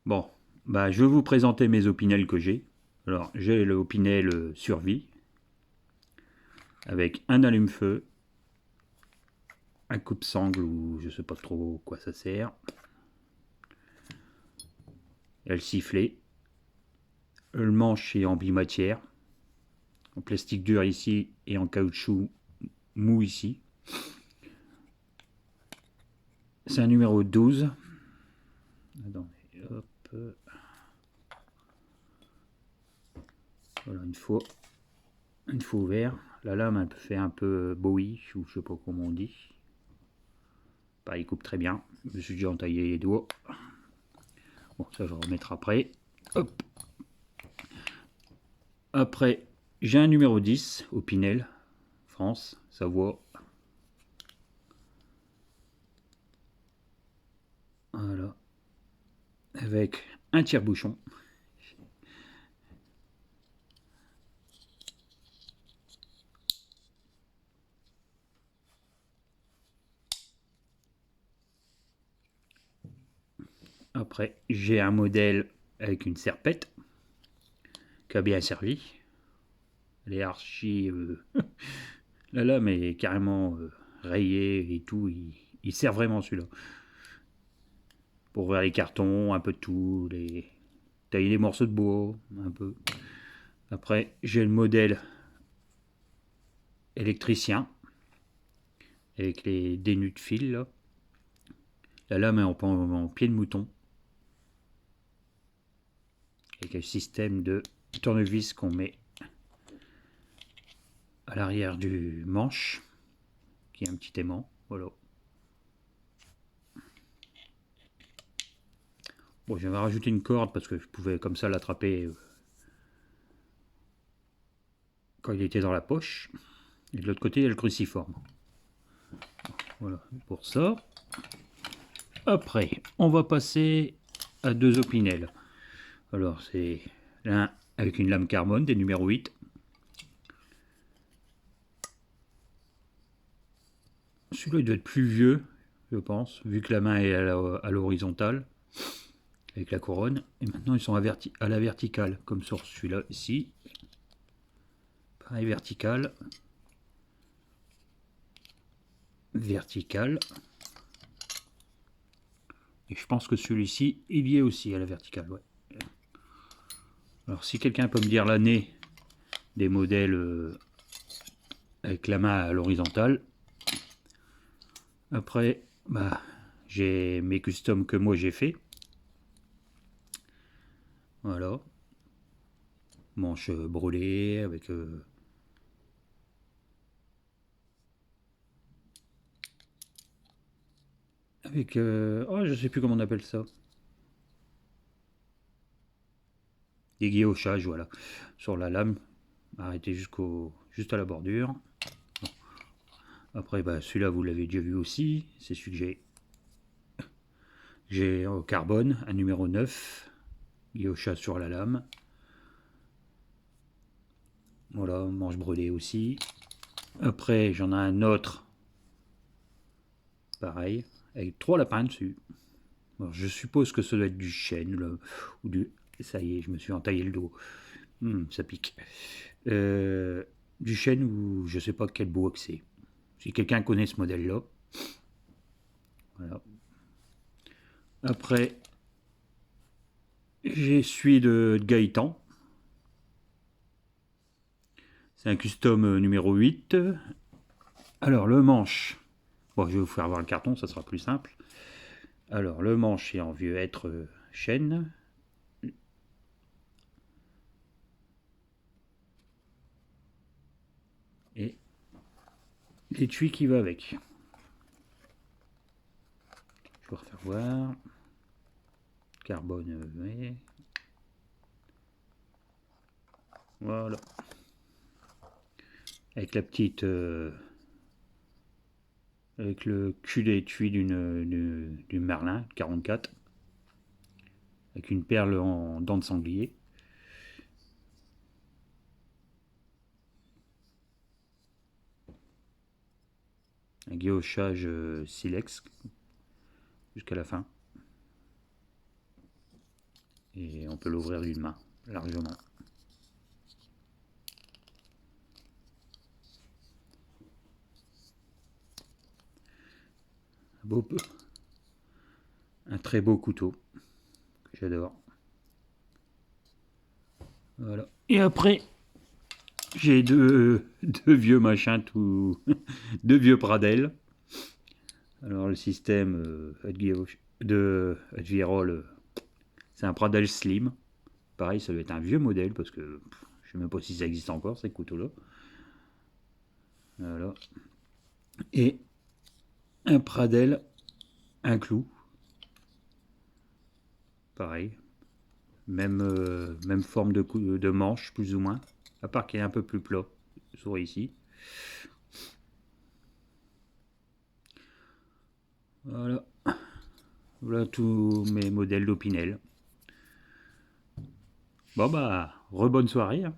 Bon, bah, je vais vous présenter mes opinels que j'ai. Alors, j'ai le opinel survie avec un allume-feu, un coupe-sangle ou je sais pas trop quoi ça sert, et le sifflet. Le manche est en bimatière, en plastique dur ici et en caoutchouc mou ici. C'est un numéro 12. Attendez, hop. Voilà, une fois ouvert. La lame elle fait un peu bowie, ou je sais pas comment on dit. Bah, il coupe très bien. Je me suis déjà entaillé les doigts. Bon, ça je vais remettre après. Hop. Après, j'ai un numéro 10 au Pinel, France, Savoie. Voilà. Avec un tire-bouchon. Après, j'ai un modèle avec une serpette qui a bien servi. Elle est archi. La lame est carrément rayée et tout. Il sert vraiment celui-là. Pour ouvrir les cartons, un peu de tout. Tailler les morceaux de bois, un peu. Après, j'ai le modèle électricien avec les dénus de fil là. La lame est en pied de mouton avec un système de tournevis qu'on met à l'arrière du manche qui est un petit aimant. Voilà. Bon, j'avais rajouté une corde parce que je pouvais comme ça l'attraper quand il était dans la poche. Et de l'autre côté, il y a le cruciforme. Voilà pour ça. Après, on va passer à deux opinels. Alors, c'est l'un avec une lame carbone des numéros 8. Celui-là, il doit être plus vieux, je pense, vu que la main est à l'horizontale, avec la couronne. Et maintenant, ils sont à la verticale, comme sur celui-là ici. Pareil, vertical. Vertical. Et je pense que celui-ci, il y est aussi à la verticale. Ouais. Alors, si quelqu'un peut me dire l'année des modèles avec la main à l'horizontale. Après, bah, j'ai mes customs que moi j'ai fait. Voilà. Manche brûlée avec oh, je sais plus comment on appelle ça. Des guillochages, voilà. Sur la lame, arrêté juste à la bordure. Après, bah, celui-là, vous l'avez déjà vu aussi. C'est celui que j'ai au carbone, un numéro 9. Guillochage sur la lame. Voilà, manche brûlée aussi. Après, j'en ai un autre. Pareil, avec 3 lapins dessus. Alors, je suppose que ça doit être du chêne, là, ou du... Ça y est, je me suis entaillé le dos. Ça pique. Du chêne ou je sais pas quel bois que c'est. Si quelqu'un connaît ce modèle-là. Voilà. Après, j'ai celui de Gaëtan. C'est un custom numéro 8. Alors, le manche. Bon, je vais vous faire voir le carton, ça sera plus simple. Alors, le manche est en vieux être chêne. Et l'étui qui va avec. Je vais refaire voir. Carbone, ouais. Voilà. Avec la petite. Avec le cul d'étui d'une Merlin 44. Avec une perle en dents de sanglier. Un guillochage silex jusqu'à la fin. Et on peut l'ouvrir d'une main, largement. Un très beau couteau, que j'adore. Voilà. Et après, j'ai deux vieux machins, deux vieux Pradel. Alors le système de Advirol, c'est un Pradel Slim. Pareil, ça doit être un vieux modèle parce que je sais même pas si ça existe encore ces couteaux-là. Voilà. Et un Pradel, un clou. Pareil. Même forme de manche, plus ou moins. À part qu'il est un peu plus plat, sur ici. Voilà. Voilà tous mes modèles d'Opinel. Bon bah, rebonne soirée. Hein.